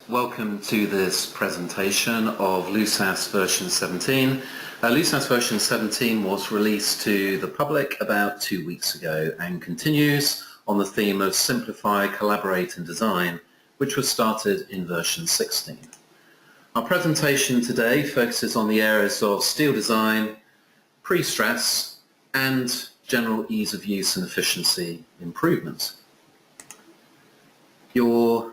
Welcome to this presentation of LUSAS version 17. LUSAS version 17 was released to the public about 2 weeks ago and continues on the theme of Simplify, Collaborate and Design, which was started in version 16. Our presentation today focuses on the areas of steel design, pre-stress and general ease of use and efficiency improvements. Your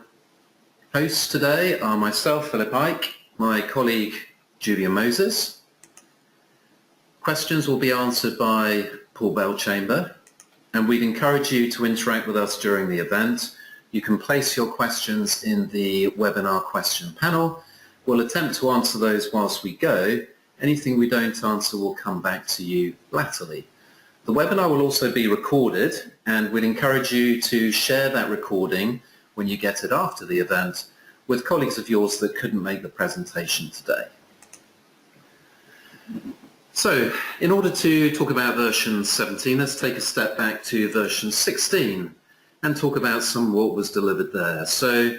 hosts today are myself, Philip Ike, my colleague Julian Moses. Questions will be answered by Paul Bellchamber, and we'd encourage you to interact with us during the event. You can place your questions in the webinar question panel. We'll attempt to answer those whilst we go. Anything we don't answer will come back to you latterly. The webinar will also be recorded, and we'd encourage you to share that recording when you get it after the event with colleagues of yours that couldn't make the presentation today. So, in order to talk about version 17, let's take a step back to version 16 and talk about some of what was delivered there. So,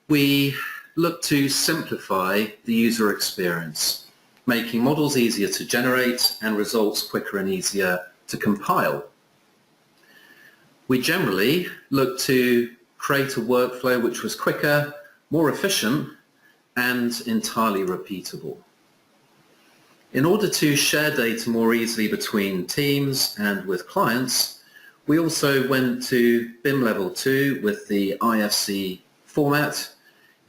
we look to simplify the user experience, making models easier to generate and results quicker and easier to compile. We generally look to create a workflow which was quicker, more efficient, and entirely repeatable. In order to share data more easily between teams and with clients, we also went to BIM level 2 with the IFC format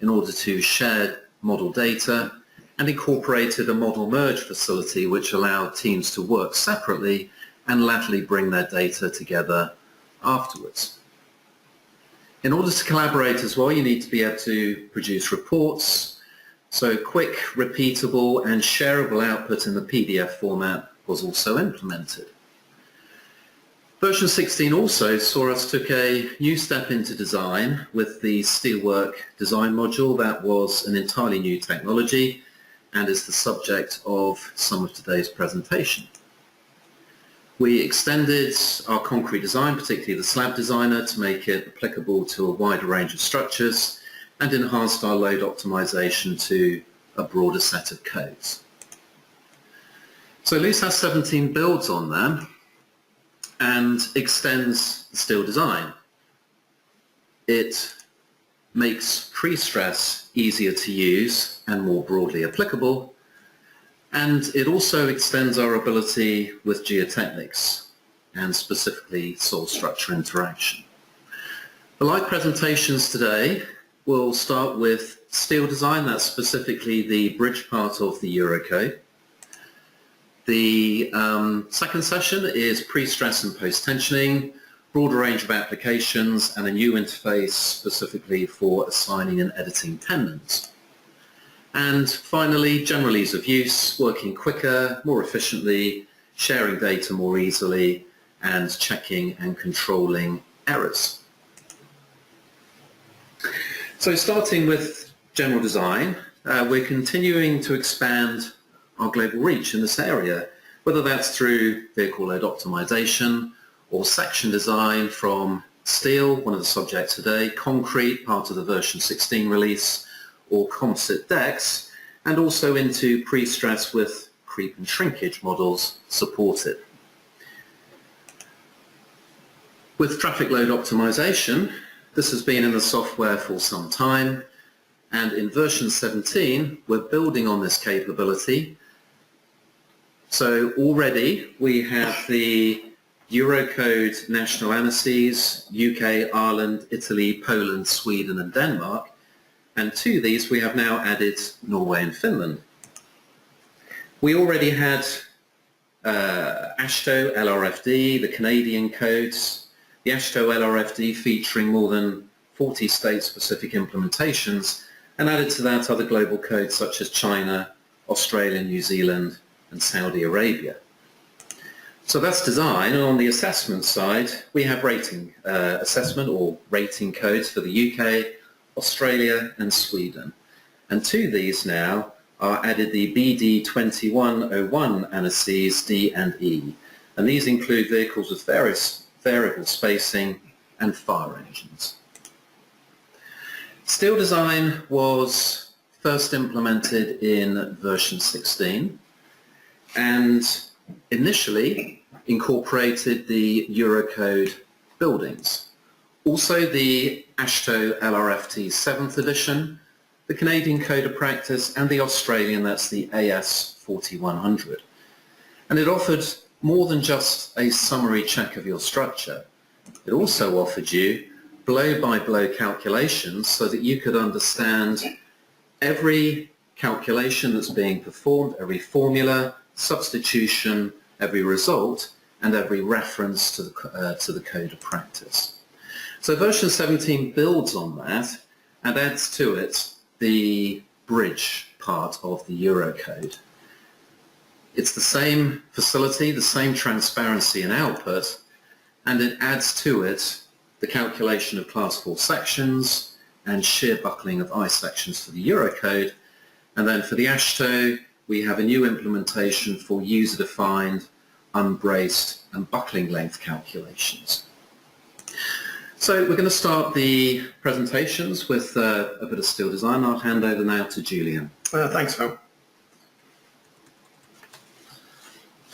in order to share model data, and incorporated a model merge facility which allowed teams to work separately and laterally bring their data together afterwards. In order to collaborate as well, you need to be able to produce reports. So quick, repeatable and shareable output in the PDF format was also implemented. Version 16 also saw us took a new step into design with the Steelwork design module. That was an entirely new technology and is the subject of some of today's presentation. We extended our concrete design, particularly the slab designer, to make it applicable to a wider range of structures and enhanced our load optimization to a broader set of codes. So LUSAS 17 builds on that and extends the steel design. It makes pre-stress easier to use and more broadly applicable, and it also extends our ability with geotechnics and specifically soil structure interaction. The live presentations today will start with steel design, that's specifically the bridge part of the Eurocode. The second session is pre-stress and post-tensioning, broader range of applications and a new interface specifically for assigning and editing tendons. And finally, general ease of use, working quicker, more efficiently, sharing data more easily, and checking and controlling errors. So starting with general design, we're continuing to expand our global reach in this area, whether that's through vehicle load optimization or section design from steel, one of the subjects today, concrete, part of the version 16 release, or composite decks, and also into pre-stress with creep and shrinkage models supported. With traffic load optimization, this has been in the software for some time, and in version 17 we're building on this capability. So already we have the Eurocode national annexes, UK, Ireland, Italy, Poland, Sweden and Denmark. And to these we have now added Norway and Finland. We already had AASHTO LRFD, the Canadian codes, the AASHTO LRFD featuring more than 40 state-specific implementations, and added to that other global codes such as China, Australia, New Zealand and Saudi Arabia. So that's design, and on the assessment side we have rating assessment or rating codes for the UK, Australia and Sweden. And to these now are added the BD2101 annexes D and E. And these include vehicles with various variable spacing and fire engines. Steel design was first implemented in version 16 and initially incorporated the Eurocode buildings. Also the AASHTO LRFT 7th edition, the Canadian Code of Practice and the Australian, that's the AS 4100. And it offered more than just a summary check of your structure. It also offered you blow-by-blow calculations so that you could understand every calculation that's being performed, every formula, substitution, every result, and every reference to the Code of Practice. So version 17 builds on that and adds to it the bridge part of the Eurocode. It's the same facility, the same transparency and output, and it adds to it the calculation of class 4 sections and shear buckling of I sections for the Eurocode. And then for the AASHTO, we have a new implementation for user-defined, unbraced and buckling length calculations. So we're going to start the presentations with a bit of steel design. I'll hand over now to Julian. Thanks, Phil.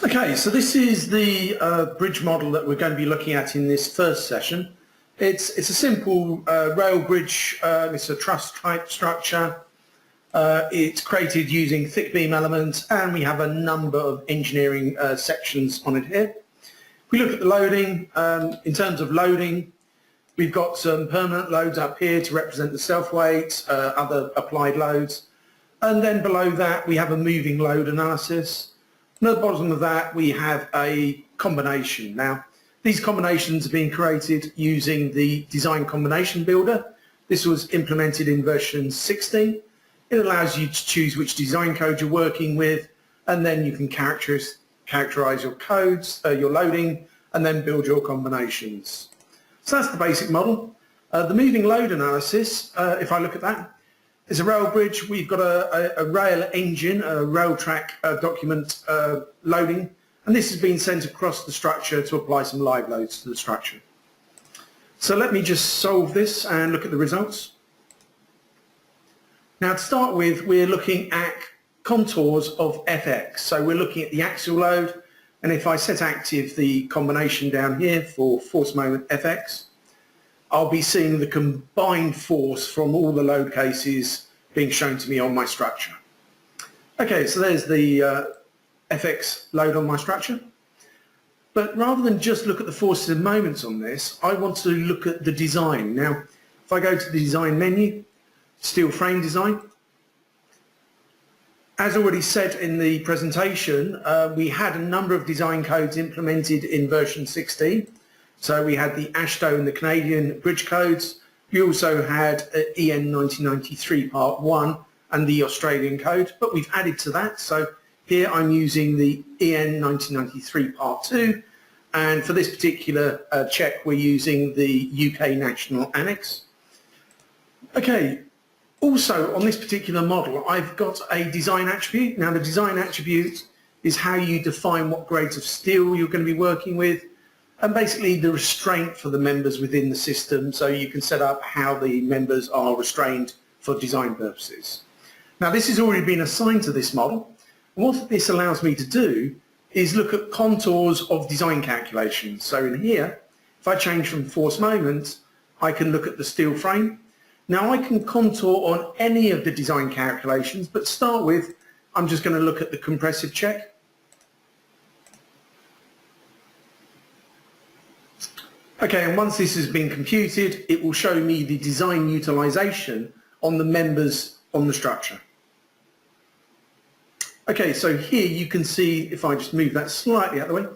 Okay, so this is the bridge model that we're going to be looking at in this first session. It's a simple rail bridge. It's a truss type structure. It's created using thick beam elements, and we have a number of engineering sections on it here. If we look at the loading, in terms of loading, we've got some permanent loads up here to represent the self-weight, other applied loads. And then below that, we have a moving load analysis. And at the bottom of that, we have a combination. Now, these combinations are being created using the design combination builder. This was implemented in version 16. It allows you to choose which design code you're working with, and then you can characterize your codes, your loading, and then build your combinations. So that's the basic model. The moving load analysis, if I look at that, is a rail bridge. We've got a rail engine, a rail track document loading, and this has been sent across the structure to apply some live loads to the structure. So let me just solve this and look at the results. Now to start with, we're looking at contours of FX. So we're looking at the axial load, and if I set active the combination down here for force moment FX, I'll be seeing the combined force from all the load cases being shown to me on my structure. Okay, so there's the FX load on my structure. But rather than just look at the forces and moments on this, I want to look at the design. Now, if I go to the design menu, steel frame design, as already said in the presentation, we had a number of design codes implemented in version 16. So we had the AASHTO and the Canadian bridge codes. We also had EN 1993 Part 1 and the Australian code, but we've added to that. So here I'm using the EN 1993 Part 2, and for this particular check we're using the UK National Annex. Okay. Also, on this particular model, I've got a design attribute. Now, the design attribute is how you define what grades of steel you're going to be working with, and basically the restraint for the members within the system, so you can set up how the members are restrained for design purposes. Now, this has already been assigned to this model, and what this allows me to do is look at contours of design calculations. So in here, if I change from force moment, I can look at the steel frame. Now I can contour on any of the design calculations, but to start with, I'm just going to look at the compressive check. Okay, and once this has been computed, it will show me the design utilization on the members on the structure. Okay, so here you can see, if I just move that slightly out of the way,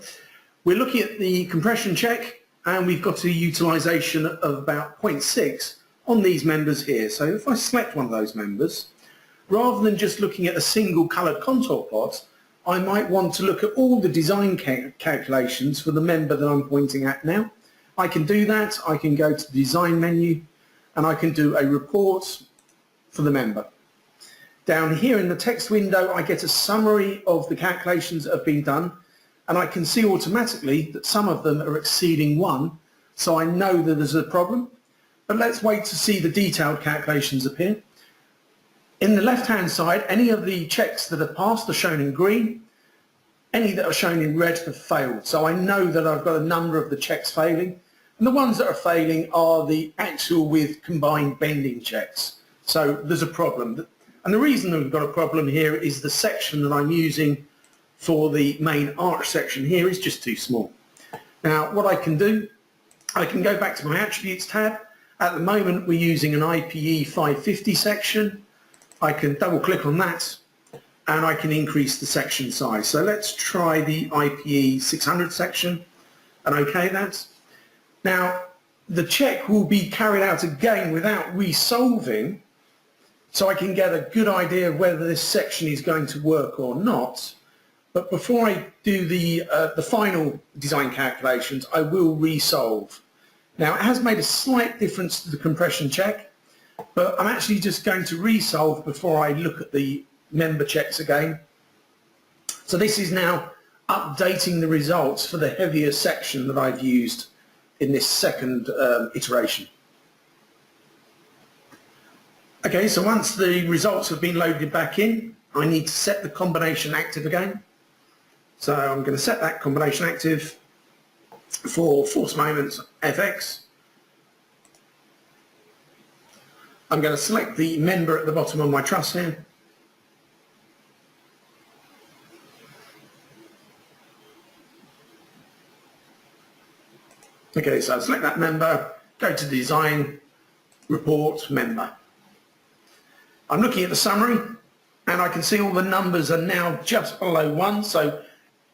we're looking at the compression check, and we've got a utilization of about 0.6 on these members here. So if I select one of those members, rather than just looking at a single coloured contour plot, I might want to look at all the design calculations for the member that I'm pointing at now. I can do that. I can go to the design menu and I can do a report for the member. Down here in the text window, I get a summary of the calculations that have been done, and I can see automatically that some of them are exceeding 1, so I know that there's a problem. but let's wait to see the detailed calculations appear. In the left-hand side, any of the checks that have passed are shown in green. Any that are shown in red have failed. So I know that I've got a number of the checks failing. And the ones that are failing are the axial with combined bending checks. So there's a problem. And the reason that we've got a problem here is the section that I'm using for the main arch section here is just too small. Now, what I can do, I can go back to my attributes tab. At the moment, we're using an IPE 550 section. I can double click on that and I can increase the section size. So let's try the IPE 600 section and OK that. Now, the check will be carried out again without resolving, so I can get a good idea of whether this section is going to work or not. But before I do the final design calculations, I will resolve. Now, it has made a slight difference to the compression check, but I'm actually just going to resolve before I look at the member checks again. So this is now updating the results for the heavier section that I've used in this second iteration. Okay, so once the results have been loaded back in, I need to set the combination active again. So I'm going to set that combination active for force moments FX. I'm going to select the member at the bottom of my truss here. Okay, so select that member, go to Design, Report, Member. I'm looking at the summary and I can see all the numbers are now just below 1, so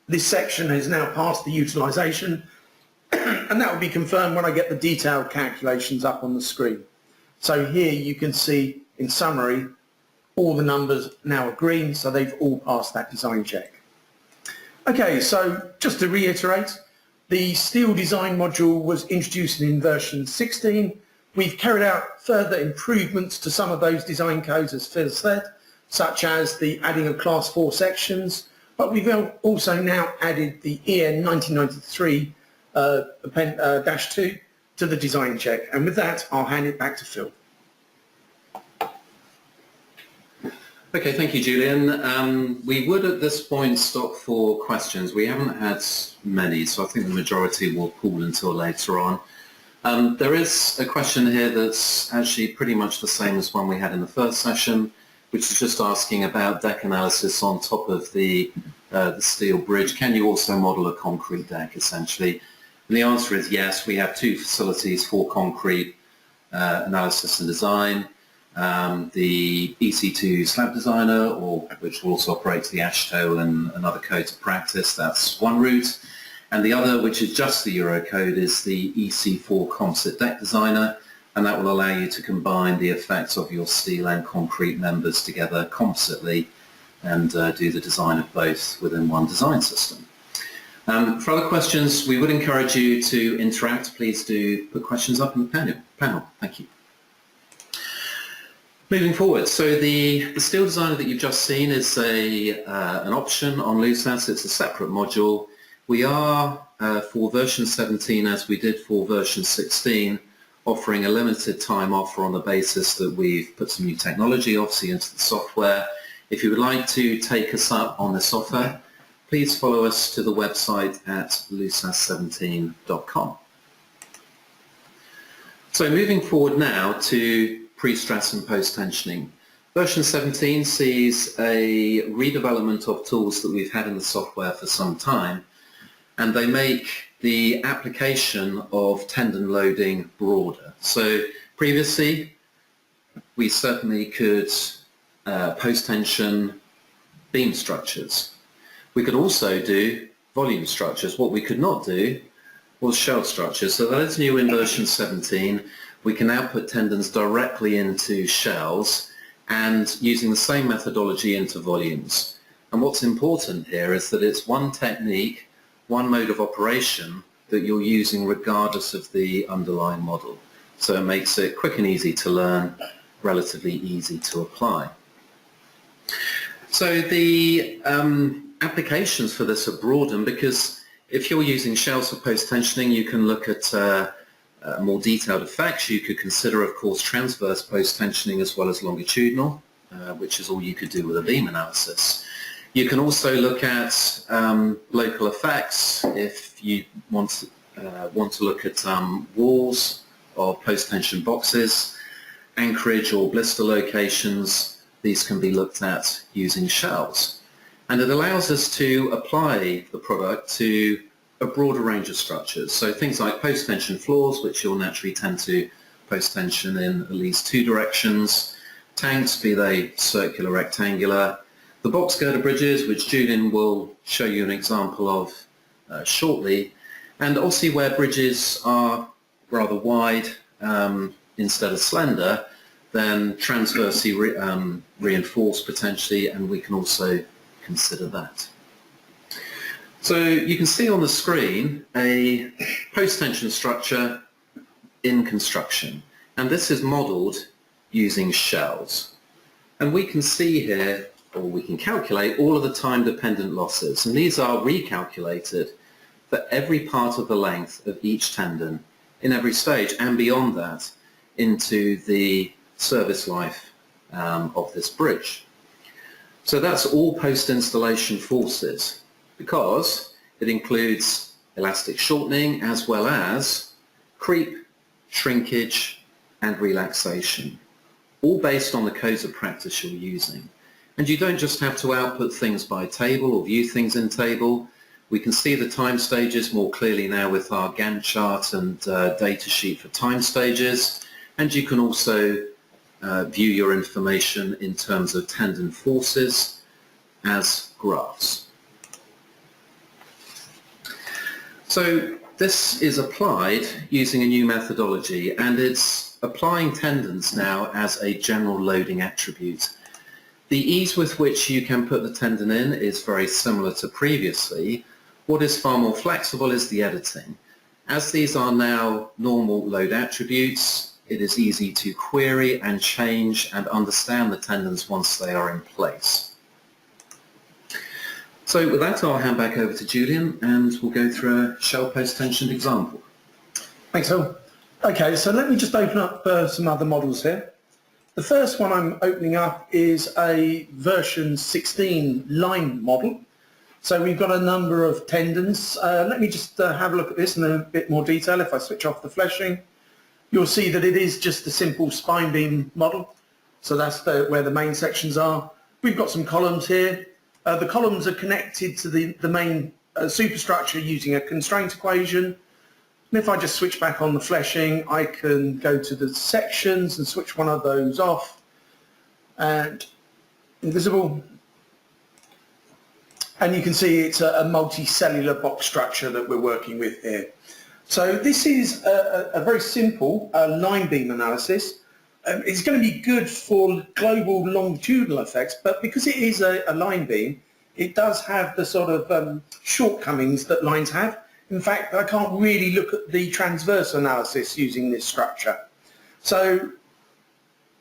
this section has now passed the utilisation and that will be confirmed when I get the detailed calculations up on the screen. So here you can see in summary all the numbers now are green, so they've all passed that design check. Okay, so just to reiterate, the steel design module was introduced in version 16. We've carried out further improvements to some of those design codes as Phil said, such as the adding of class 4 sections, but we've also now added the EN 1993-2 to the design check. And with that, I'll hand it back to Phil. Okay, thank you, Julian. We would at this point stop for questions. We haven't had many, so I think the majority will pool until later on. There is a question here that's actually pretty much the same as one we had in the first session, which is just asking about deck analysis on top of the steel bridge. Can you also model a concrete deck, essentially? And the answer is yes. We have 2 facilities for concrete analysis and design. The EC2 slab designer, which will also operate the ASHTO and other codes of practice, that's one route. And the other, which is just the Eurocode, is the EC4 composite deck designer, and that will allow you to combine the effects of your steel and concrete members together compositely and do the design of both within one design system. For other questions, we would encourage you to interact. Please do put questions up in the panel. Thank you. Moving forward, so the steel designer that you've just seen is an option on LUSAS. It's a separate module. We are, for version 17, as we did for version 16, offering a limited time offer on the basis that we've put some new technology, obviously, into the software. If you would like to take us up on this offer, please follow us to the website at lusas17.com. So moving forward now to pre-stress and post-tensioning. Version 17 sees a redevelopment of tools that we've had in the software for some time, and they make the application of tendon loading broader. So previously, we certainly could post-tension beam structures. We could also do volume structures. What we could not do was shell structures. So that is new in version 17. We can now put tendons directly into shells and using the same methodology into volumes. And what's important here is that it's one technique, one mode of operation that you're using regardless of the underlying model. So it makes it quick and easy to learn, relatively easy to apply. So the applications for this are broadened because if you're using shells for post-tensioning, you can look at more detailed effects, you could consider, of course, transverse post-tensioning as well as longitudinal, which is all you could do with a beam analysis. You can also look at local effects if you want to look at walls or post-tension boxes, anchorage or blister locations. These can be looked at using shells. And it allows us to apply the product to a broader range of structures. So things like post-tension floors, which you'll naturally tend to post-tension in at least two directions, tanks, be they circular, rectangular, the box girder bridges, which Julian will show you an example of shortly, and obviously where bridges are rather wide instead of slender, then transversely reinforced potentially, and we can also consider that. So you can see on the screen a post-tension structure in construction, and this is modelled using shells. And we can see here, or we can calculate, all of the time-dependent losses, and these are recalculated for every part of the length of each tendon in every stage, and beyond that into the service life of this bridge. So that's all post-installation forces, because it includes elastic shortening as well as creep, shrinkage and relaxation, all based on the codes of practice you're using. And you don't just have to output things by table or view things in table. We can see the time stages more clearly now with our Gantt chart and data sheet for time stages, and you can also view your information in terms of tendon forces as graphs. So this is applied using a new methodology, and it's applying tendons now as a general loading attribute. The ease with which you can put the tendon in is very similar to previously. What is far more flexible is the editing. As these are now normal load attributes, it is easy to query and change and understand the tendons once they are in place. So with that, I'll hand back over to Julian and we'll go through a shell post-tensioned example. Thanks, Phil. Okay, so let me just open up some other models here. The first one I'm opening up is a version 16 line model. So we've got a number of tendons. Let me just have a look at this in a bit more detail. If I switch off the fleshing, you'll see that it is just a simple spine beam model. So that's where the main sections are. We've got some columns here. The columns are connected to the main superstructure using a constraint equation. And if I just switch back on the fleshing, I can go to the sections and switch one of those off and invisible. And you can see it's a multicellular box structure that we're working with here. So this is a very simple line beam analysis. It's going to be good for global longitudinal effects, but because it is a line beam, it does have the sort of shortcomings that lines have. In fact, I can't really look at the transverse analysis using this structure. So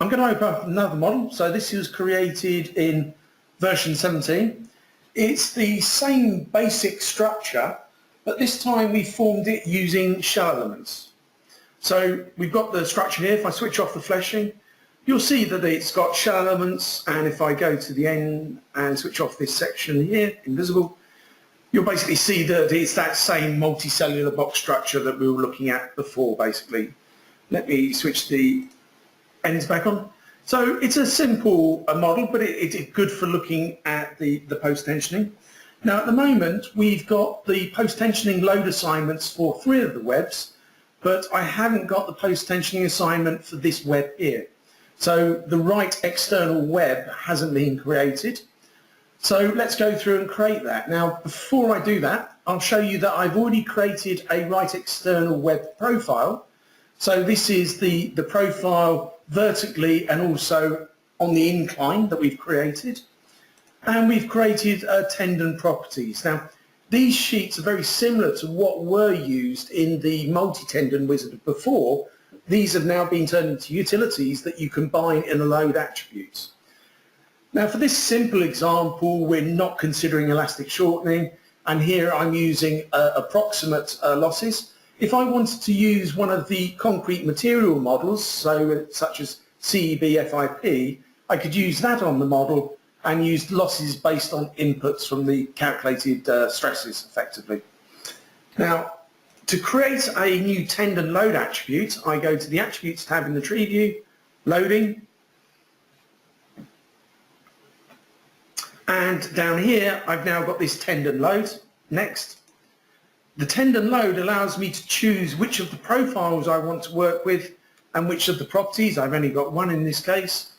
I'm going to open up another model. So this was created in version 17. It's the same basic structure, but this time we formed it using shell elements. So we've got the structure here. If I switch off the fleshing, you'll see that it's got shell elements, and if I go to the end and switch off this section here, invisible, you'll basically see that it's that same multicellular box structure that we were looking at before, basically. Let me switch the ends back on. So it's a simple model, but it's good for looking at the post-tensioning. Now at the moment, we've got the post-tensioning load assignments for 3 of the webs, but I haven't got the post-tensioning assignment for this web here. So the right external web hasn't been created. So let's go through and create that. Now, before I do that, I'll show you that I've already created a right external web profile. So this is the profile vertically and also on the incline that we've created. And we've created tendon properties. Now, these sheets are very similar to what were used in the multi-tendon wizard before. These have now been turned into utilities that you combine in the load attributes. Now for this simple example, we're not considering elastic shortening, and here I'm using approximate losses. If I wanted to use one of the concrete material models, such as CEB-FIP, I could use that on the model and use losses based on inputs from the calculated stresses effectively. Now, to create a new tendon load attribute, I go to the Attributes tab in the tree view, Loading, and down here I've now got this tendon load. Next. The tendon load allows me to choose which of the profiles I want to work with and which of the properties. I've only got one in this case.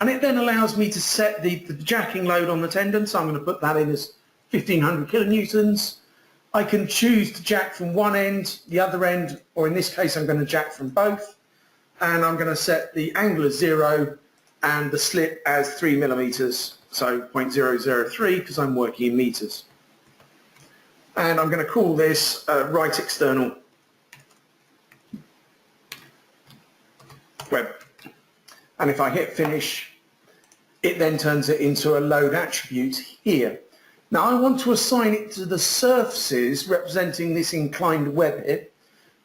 And it then allows me to set the jacking load on the tendon, so I'm going to put that in as 1500 kilonewtons. I can choose to jack from one end, the other end, or in this case I'm going to jack from both. And I'm going to set the angle as 0 and the slip as 3 millimeters, so 0.003 because I'm working in meters. And I'm going to call this right external web. And if I hit finish, it then turns it into a load attribute here. Now I want to assign it to the surfaces representing this inclined web here.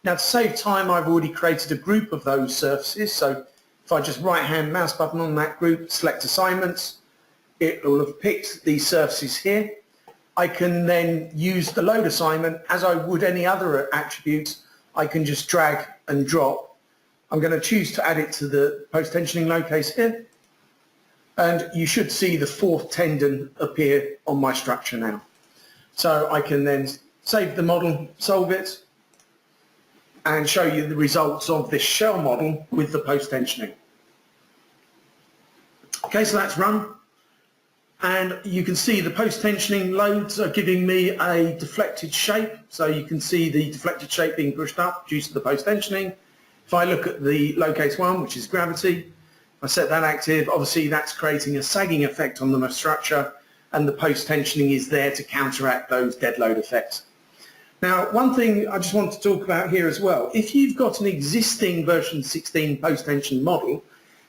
Now to save time, I've already created a group of those surfaces. So if I just right-hand mouse button on that group, select assignments, it will have picked these surfaces here. I can then use the load assignment as I would any other attribute. I can just drag and drop. I'm going to choose to add it to the post-tensioning load case here. And you should see the fourth tendon appear on my structure now. So I can then save the model, solve it, and show you the results of this shell model with the post-tensioning. Okay, so that's run. And you can see the post-tensioning loads are giving me a deflected shape. So you can see the deflected shape being pushed up due to the post-tensioning. If I look at the load case 1, which is gravity, I set that active. Obviously that's creating a sagging effect on the structure, and the post-tensioning is there to counteract those dead load effects. Now, one thing I just want to talk about here as well, if you've got an existing version 16 post-tension model,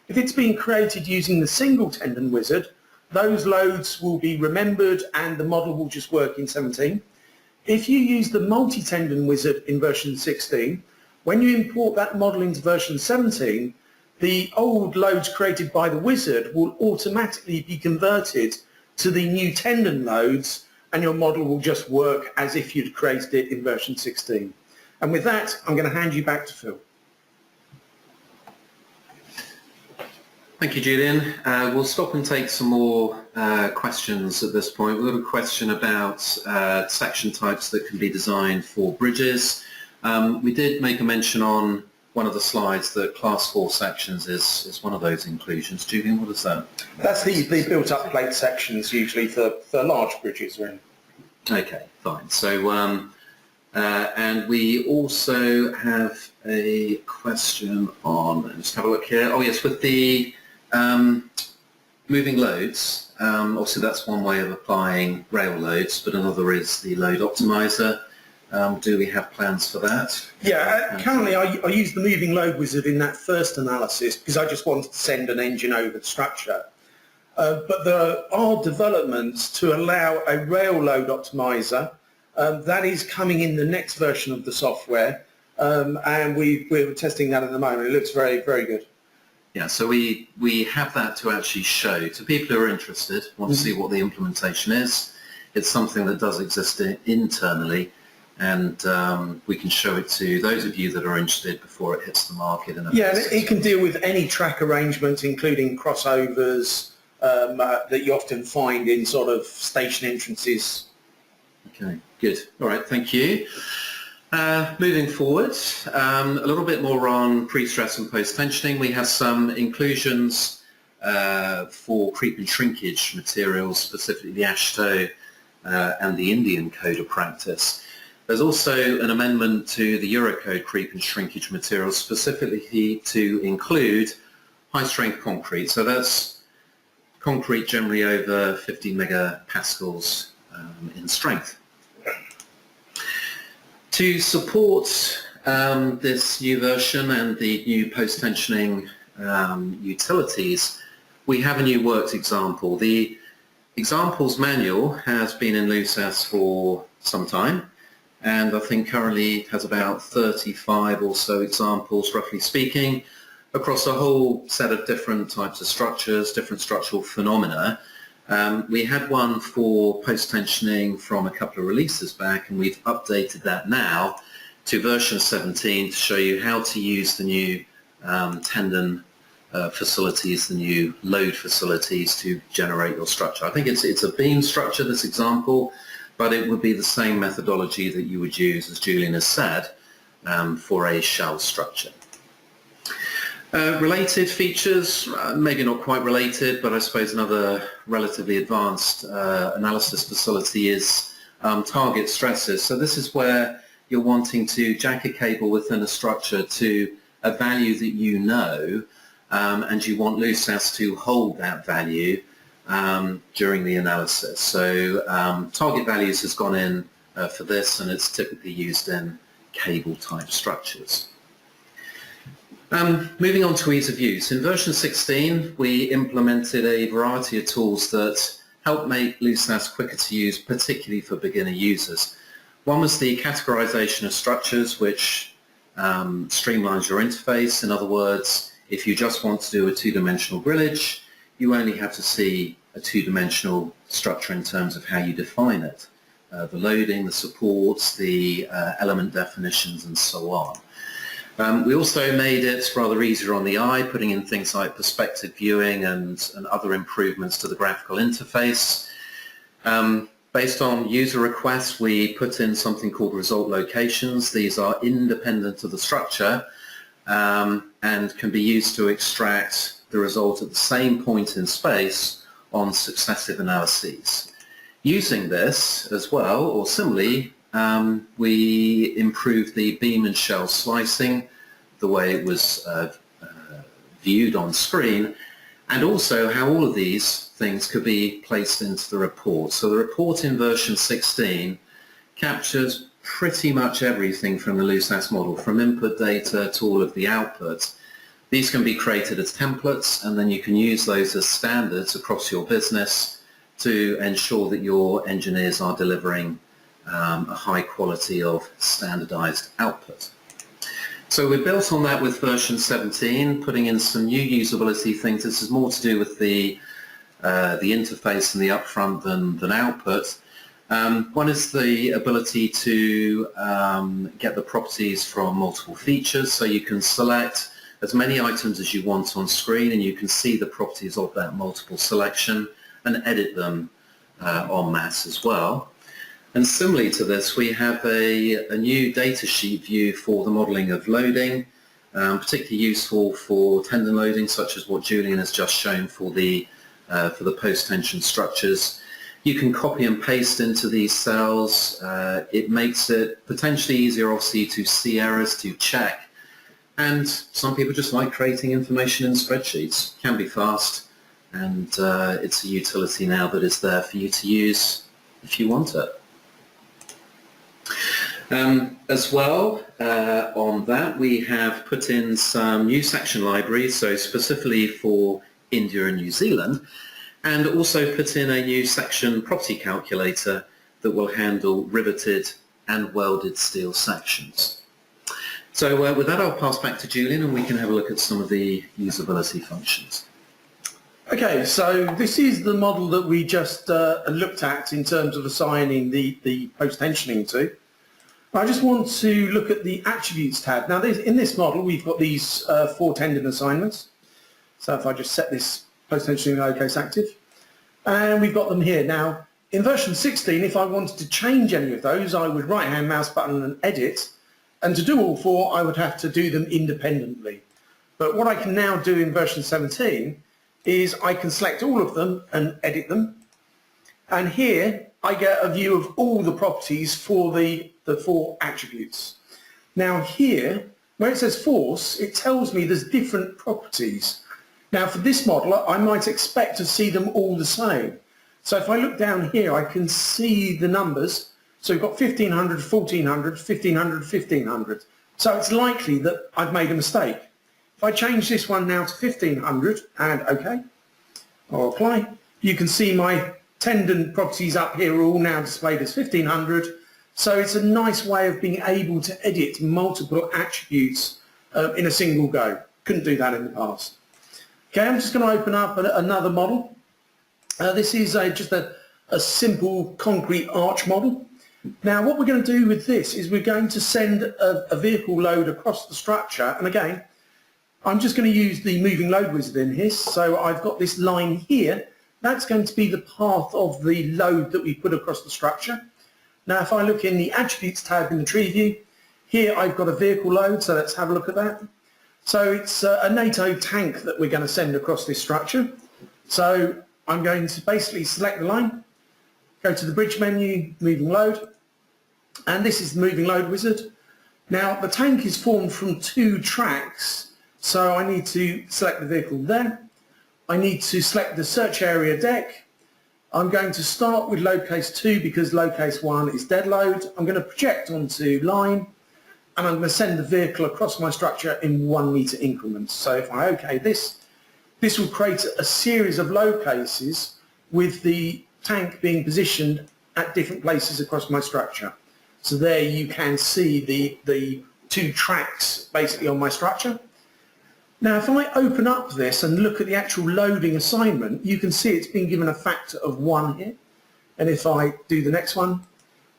if it's been created using the single tendon wizard, those loads will be remembered and the model will just work in 17. If you use the multi-tendon wizard in version 16, when you import that model into version 17, the old loads created by the wizard will automatically be converted to the new tendon loads, and your model will just work as if you'd created it in version 16. And with that, I'm going to hand you back to Phil. Thank you, Julian. We'll stop and take some more questions at this point. We've got a question about section types that can be designed for bridges. We did make a mention on one of the slides that class 4 sections is one of those inclusions. Julian, what is that? That's the built-up plate sections usually for large bridges. Really. Okay, fine. So, and we also have a question on, let's just have a look here. Oh yes, with the moving loads, obviously that's one way of applying rail loads, but another is the load optimizer. Do we have plans for that? Yeah, currently I use the moving load wizard in that first analysis because I just wanted to send an engine over the structure. But there are developments to allow a rail load optimizer. That is coming in the next version of the software, and we're testing that at the moment. It looks very, very good. Yeah, so we have that to actually show to people who are interested, want to see what the implementation is. It's something that does exist internally, and we can show it to those of you that are interested before it hits the market. Yeah, and it can deal with any track arrangements, including crossovers that you often find in sort of station entrances. Okay, good. All right, thank you. Moving forward, a little bit more on pre-stress and post-tensioning. We have some inclusions for creep and shrinkage materials, specifically the ASHTO and the Indian Code of Practice. There's also an amendment to the Eurocode creep and shrinkage materials, specifically to include high-strength concrete. So that's concrete generally over 50 megapascals in strength. To support this new version and the new post-tensioning utilities, we have a new worked example. The examples manual has been in LUSAS for some time, and I think currently has about 35 or so examples, roughly speaking, across a whole set of different types of structures, different structural phenomena. We had one for post-tensioning from a couple of releases back, and we've updated that now to version 17 to show you how to use the new tendon facilities, the new load facilities to generate your structure. I think it's a beam structure, this example, but it would be the same methodology that you would use, as Julian has said, for a shell structure. Related features, maybe not quite related, but I suppose another relatively advanced analysis facility is target stresses. So this is where you're wanting to jack a cable within a structure to a value that you know, and you want LUSAS to hold that value during the analysis. So target values has gone in for this, and it's typically used in cable type structures. Moving on to ease of use. In version 16, we implemented a variety of tools that help make LUSAS quicker to use, particularly for beginner users. One was the categorization of structures, which streamlines your interface. In other words, if you just want to do a two-dimensional grillage, you only have to see a two-dimensional structure in terms of how you define it. The loading, the supports, the element definitions, and so on. We also made it rather easier on the eye, putting in things like perspective viewing and other improvements to the graphical interface. Based on user requests, we put in something called result locations. These are independent of the structure and can be used to extract the result at the same point in space on successive analyses. Using this as well, or similarly, we improved the beam and shell slicing, the way it was viewed on screen, and also how all of these things could be placed into the report. So the report in version 16 captures pretty much everything from the LUSAS model, from input data to all of the outputs. These can be created as templates, and then you can use those as standards across your business to ensure that your engineers are delivering a high quality of standardized output. So we built on that with version 17, putting in some new usability things. This is more to do with the interface and the upfront than output. One is the ability to get the properties from multiple features, so you can select as many items as you want on screen, and you can see the properties of that multiple selection and edit them en masse as well. And similarly to this, we have a new datasheet view for the modelling of loading, particularly useful for tendon loading, such as what Julian has just shown for the post-tension structures. You can copy and paste into these cells. It makes it potentially easier, obviously, to see errors, to check. And some people just like creating information in spreadsheets. It can be fast, and it's a utility now that is there for you to use if you want it. As well, on that, we have put in some new section libraries, so specifically for India and New Zealand, and also put in a new section property calculator that will handle riveted and welded steel sections. So with that, I'll pass back to Julian, and we can have a look at some of the usability functions. Okay, so this is the model that we just looked at in terms of assigning the post-tensioning to. I just want to look at the attributes tab. Now in this model we've got these 4 tendon assignments. So if I just set this post-tensioning locus active, and we've got them here. Now in version 16, if I wanted to change any of those, I would right-hand mouse button and edit, and to do all 4 I would have to do them independently. But what I can now do in version 17 is I can select all of them and edit them, and here I get a view of all the properties for the 4 attributes. Now here, where it says force, it tells me there's different properties. Now for this model, I might expect to see them all the same. So if I look down here, I can see the numbers. So we've got 1500, 1400, 1500, 1500. So it's likely that I've made a mistake. If I change this one now to 1500 and OK, or apply, you can see my tendon properties up here are all now displayed as 1500, So it's a nice way of being able to edit multiple attributes in a single go. Couldn't do that in the past. Okay, I'm just going to open up another model. This is just a simple concrete arch model. Now what we're going to do with this is we're going to send a vehicle load across the structure, and again I'm just going to use the moving load wizard in here. So I've got this line here, that's going to be the path of the load that we put across the structure. Now if I look in the attributes tab in the tree view, here I've got a vehicle load, so let's have a look at that. So it's a NATO tank that we're going to send across this structure. So I'm going to basically select the line, go to the bridge menu, moving load, and this is the moving load wizard. Now the tank is formed from 2 tracks, so I need to select the vehicle there. I need to select the search area deck. I'm going to start with load case 2 because load case 1 is dead load. I'm going to project onto line, and I'm going to send the vehicle across my structure in 1 meter increments. So if I OK this will create a series of load cases with the tank being positioned at different places across my structure. So there you can see the 2 tracks basically on my structure. Now if I open up this and look at the actual loading assignment, you can see it's been given a factor of 1 here. And if I do the next one,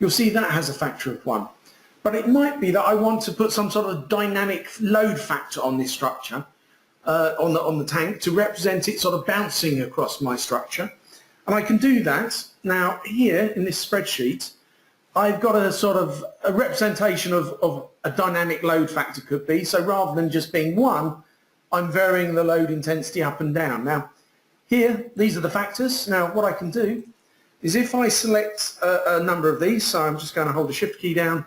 you'll see that has a factor of 1. But it might be that I want to put some sort of dynamic load factor on this structure, on the tank, to represent it sort of bouncing across my structure. And I can do that. Now here in this spreadsheet, I've got a sort of a representation of a dynamic load factor could be. So rather than just being 1, I'm varying the load intensity up and down. Now here, these are the factors. Now what I can do is if I select a number of these, so I'm just going to hold the shift key down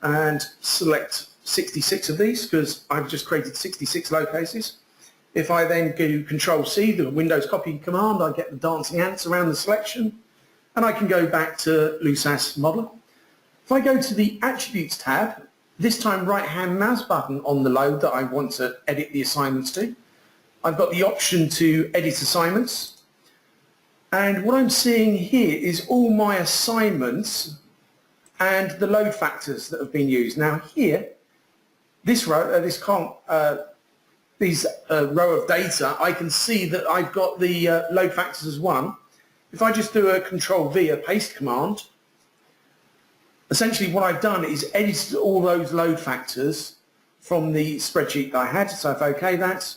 and select 66 of these because I've just created 66 load cases. If I then do Control C, the Windows copy command, I get the dancing ants around the selection, and I can go back to LUSAS Modeler. If I go to the Attributes tab, this time right-hand mouse button on the load that I want to edit the assignments to, I've got the option to edit assignments, and what I'm seeing here is all my assignments and the load factors that have been used. Now here, this row, row of data, I can see that I've got the load factors as 1. If I just do a Control V, a paste command, essentially what I've done is edited all those load factors from the spreadsheet that I had. So if I OK that,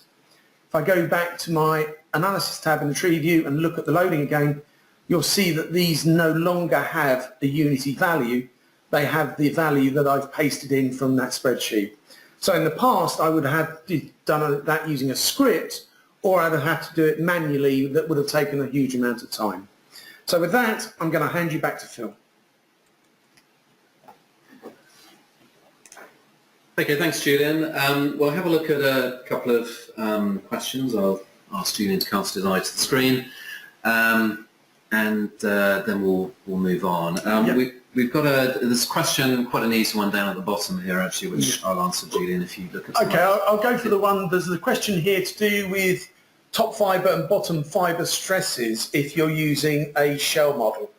if I go back to my analysis tab in the tree view and look at the loading again, you'll see that these no longer have a unity value. They have the value that I've pasted in from that spreadsheet. So in the past I would have done that using a script, or I'd have had to do it manually. That would have taken a huge amount of time. So with that, I'm going to hand you back to Phil. Okay, thanks Julian. We'll have a look at a couple of questions. I'll ask Julian to cast his eye to the screen, and then we'll move on. Yep. We've got this question, quite an easy one down at the bottom here actually, which I'll answer, Julian, if you look at. Okay, I'll go for the one. There's the question here to do with top fibre and bottom fibre stresses if you're using a shell model.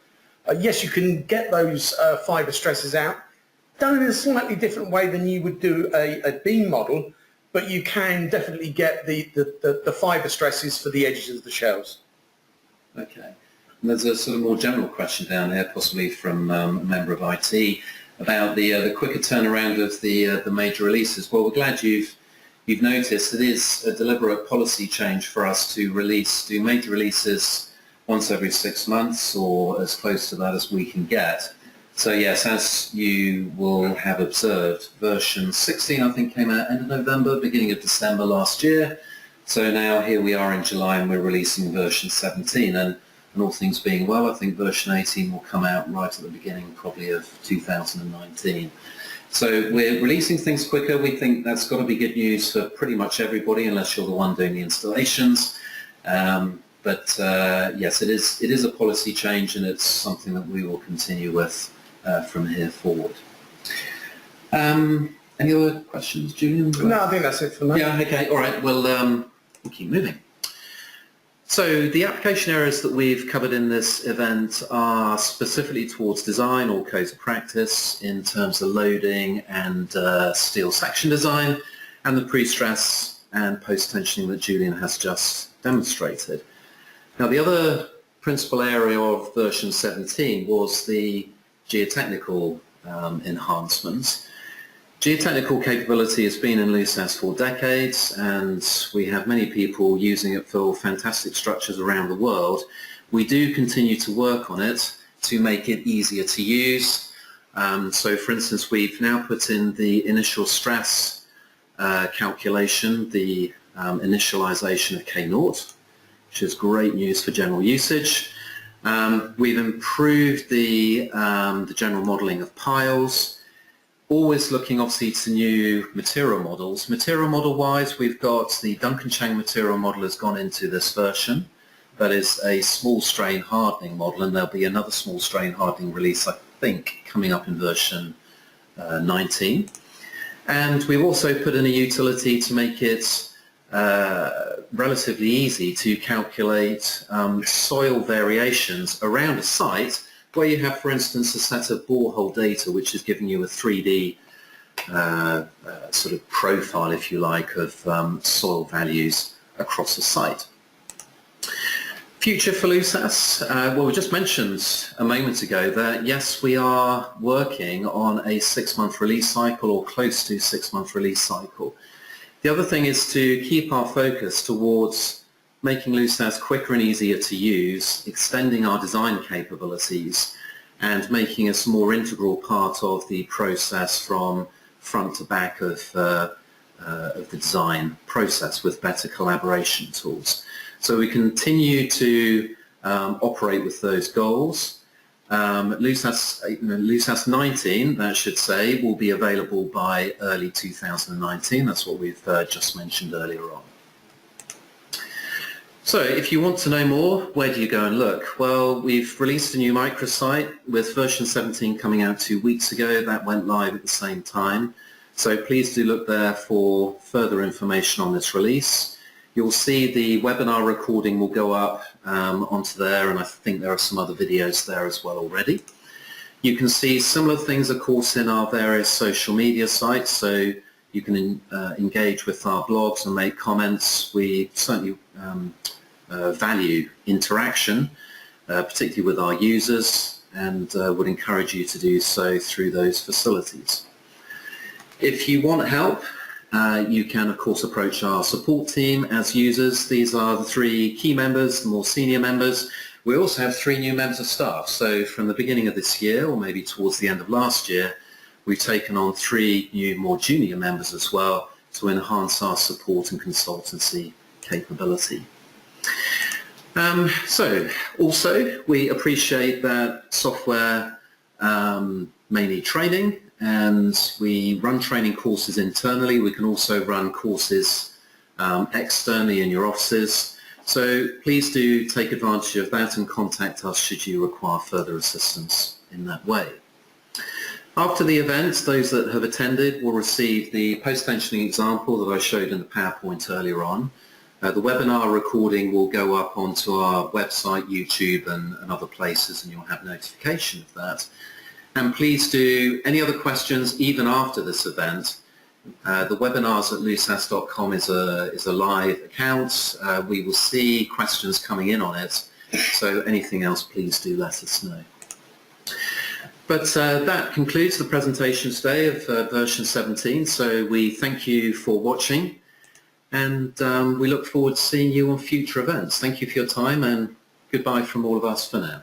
Yes, you can get those fibre stresses out, done in a slightly different way than you would do a beam model, but you can definitely get the fibre stresses for the edges of the shells. Okay. And there's a sort of more general question down here, possibly from a member of IT, about the quicker turnaround of the major releases. Well, we're glad you've noticed it is a deliberate policy change for us to do major releases once every 6 months, or as close to that as we can get. So yes, as you will have observed, version 16 I think came out end of November, beginning of December last year. So now here we are in July and we're releasing version 17, and all things being well, I think version 18 will come out right at the beginning probably of 2019. So we're releasing things quicker. We think that's got to be good news for pretty much everybody, unless you're the one doing the installations. But yes, it is a policy change, and it's something that we will continue with from here forward. Any other questions, Julian? No, I think that's it for now. Yeah, okay, all right, we'll keep moving. So the application areas that we've covered in this event are specifically towards design or codes of practice in terms of loading and steel section design, and the pre-stress and post-tensioning that Julian has just demonstrated. Now the other principal area of version 17 was the geotechnical enhancements. Geotechnical capability has been in LUSAS for decades, and we have many people using it for fantastic structures around the world. We do continue to work on it to make it easier to use. So for instance, we've now put in the initial stress calculation, the initialization of K0, which is great news for general usage. We've improved the general modeling of piles, always looking obviously to new material models. Material model wise, we've got the Duncan Chang material model has gone into this version. That is a small strain hardening model, and there'll be another small strain hardening release, I think, coming up in version 19. And we've also put in a utility to make it relatively easy to calculate soil variations around a site where you have, for instance, a set of borehole data which is giving you a 3D sort of profile, if you like, of soil values across a site. Future for LUSAS, well, we just mentioned a moment ago that yes, we are working on a 6-month release cycle or close to 6-month release cycle. The other thing is to keep our focus towards making LUSAS quicker and easier to use, extending our design capabilities, and making us a more integral part of the process from front to back of the design process with better collaboration tools. So we continue to operate with those goals. LUSAS 19, that should say, will be available by early 2019. That's what we've just mentioned earlier on. So if you want to know more, where do you go and look? Well, we've released a new microsite with version 17 coming out 2 weeks ago. That went live at the same time. So please do look there for further information on this release. You'll see the webinar recording will go up onto there, and I think there are some other videos there as well already. You can see similar things, of course, in our various social media sites, so you can engage with our blogs and make comments. We certainly value interaction, particularly with our users, and would encourage you to do so through those facilities. If you want help, you can of course approach our support team as users. These are the 3 key members, the more senior members. We also have 3 new members of staff. So from the beginning of this year, or maybe towards the end of last year, we've taken on 3 new, more junior members as well to enhance our support and consultancy capability. So also we appreciate that software may need training, and we run training courses internally. We can also run courses externally in your offices. So please do take advantage of that and contact us should you require further assistance in that way. After the event, those that have attended will receive the post-tensioning example that I showed in the PowerPoint earlier on. The webinar recording will go up onto our website, YouTube, and other places, and you'll have notification of that. And please do, any other questions even after this event, the webinars at lusas.com is a live account. We will see questions coming in on it, so anything else, please do let us know. But that concludes the presentation today of version 17, so we thank you for watching, and we look forward to seeing you on future events. Thank you for your time, and goodbye from all of us for now.